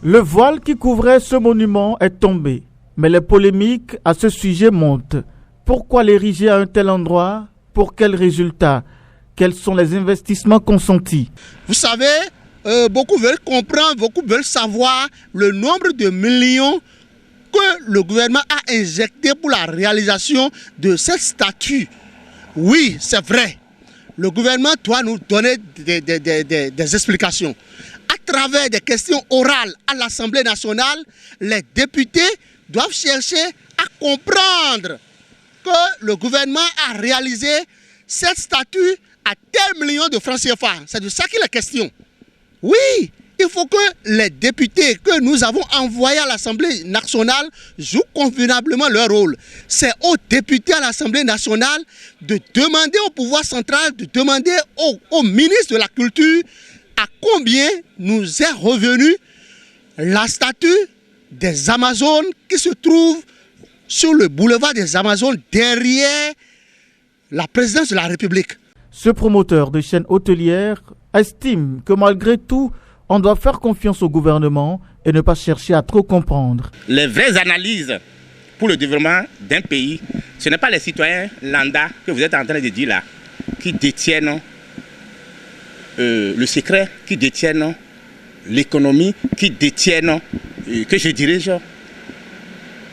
Le voile qui couvrait ce monument est tombé, mais les polémiques à ce sujet montent. Pourquoi l'ériger à un tel endroit? Pour quels résultats? Quels sont les investissements consentis? Vous savez, beaucoup veulent comprendre, beaucoup veulent savoir le nombre de millions que le gouvernement a injecté pour la réalisation de cette statue. Oui, c'est vrai. Le gouvernement doit nous donner des explications. À travers des questions orales à l'Assemblée nationale, les députés doivent chercher à comprendre que le gouvernement a réalisé cette statue à tel million de francs CFA. C'est de ça qu'il est question. Oui, il faut que les députés que nous avons envoyés à l'Assemblée nationale jouent convenablement leur rôle. C'est aux députés à l'Assemblée nationale de demander au pouvoir central, de demander au ministre de la Culture à combien nous est revenue la statue des Amazones qui se trouve sur le boulevard des Amazones derrière la présidence de la République. Ce promoteur de chaînes hôtelières estime que malgré tout, on doit faire confiance au gouvernement et ne pas chercher à trop comprendre. Les vraies analyses pour le développement d'un pays, ce n'est pas les citoyens lambda que vous êtes en train de dire là, qui détiennent le secret, qui détiennent l'économie, qui détiennent, que je dirige,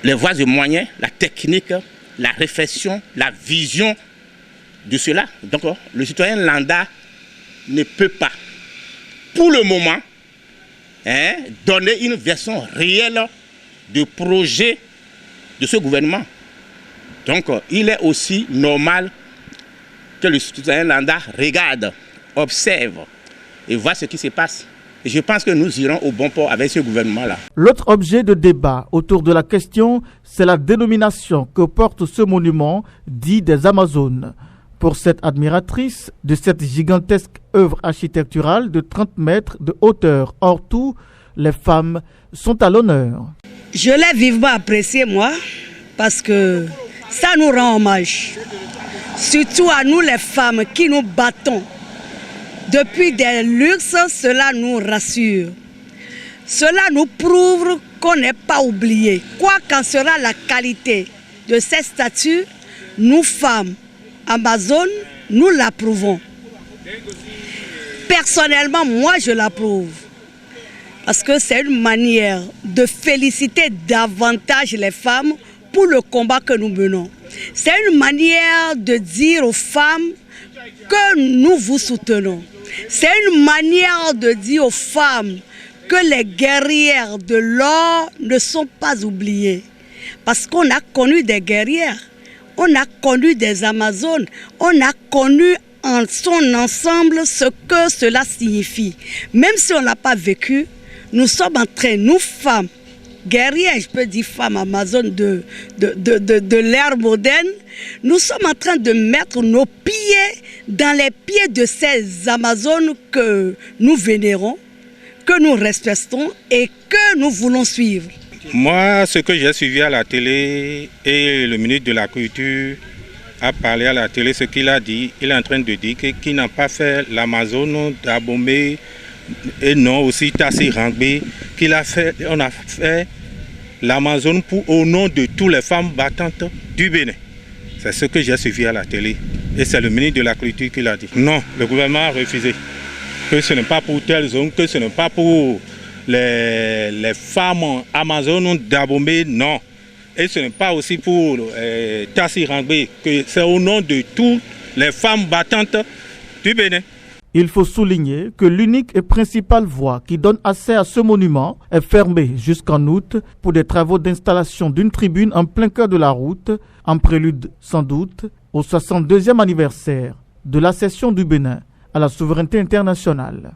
les voies et moyens, la technique, la réflexion, la vision de cela. Donc le citoyen lambda ne peut pas, pour le moment, donner une version réelle du projet de ce gouvernement. Donc il est aussi normal que le citoyen lambda regarde, observe et voit ce qui se passe. Et je pense que nous irons au bon port avec ce gouvernement-là. L'autre objet de débat autour de la question, c'est la dénomination que porte ce monument dit des Amazones. Pour cette admiratrice de cette gigantesque œuvre architecturale de 30 mètres de hauteur, hors tout, les femmes sont à l'honneur. Je l'ai vivement apprécié, moi, parce que ça nous rend hommage. Surtout à nous, les femmes, qui nous battons. Depuis des luxes, cela nous rassure. Cela nous prouve qu'on n'est pas oublié. Quoi qu'en sera la qualité de ces statues, nous, femmes, Amazon, nous l'approuvons. Personnellement, moi je l'approuve. Parce que c'est une manière de féliciter davantage les femmes pour le combat que nous menons. C'est une manière de dire aux femmes que nous vous soutenons. C'est une manière de dire aux femmes que les guerrières de l'or ne sont pas oubliées. Parce qu'on a connu des guerrières. On a connu des Amazones, on a connu en son ensemble ce que cela signifie. Même si on n'a pas vécu, nous sommes en train, nous femmes, guerrières, je peux dire femmes Amazones de l'ère moderne, nous sommes en train de mettre nos pieds dans les pieds de ces Amazones que nous vénérons, que nous respectons et que nous voulons suivre. Moi, ce que j'ai suivi à la télé et le ministre de la Culture a parlé à la télé, ce qu'il a dit, il est en train de dire qu'il n'a pas fait l'Amazone d'Abomey et non aussi Tassi Rangbe, on a fait l'Amazone au nom de toutes les femmes battantes du Bénin. C'est ce que j'ai suivi à la télé et c'est le ministre de la Culture qui l'a dit. Non, le gouvernement a refusé, que ce n'est pas pour telle zone, que ce n'est pas pour les femmes Amazones d'Abomey, non. Et ce n'est pas aussi pour Tassi Rangbe, que c'est au nom de toutes les femmes battantes du Bénin. Il faut souligner que l'unique et principale voie qui donne accès à ce monument est fermée jusqu'en août pour des travaux d'installation d'une tribune en plein cœur de la route, en prélude sans doute au 62e anniversaire de l'accession du Bénin à la souveraineté internationale.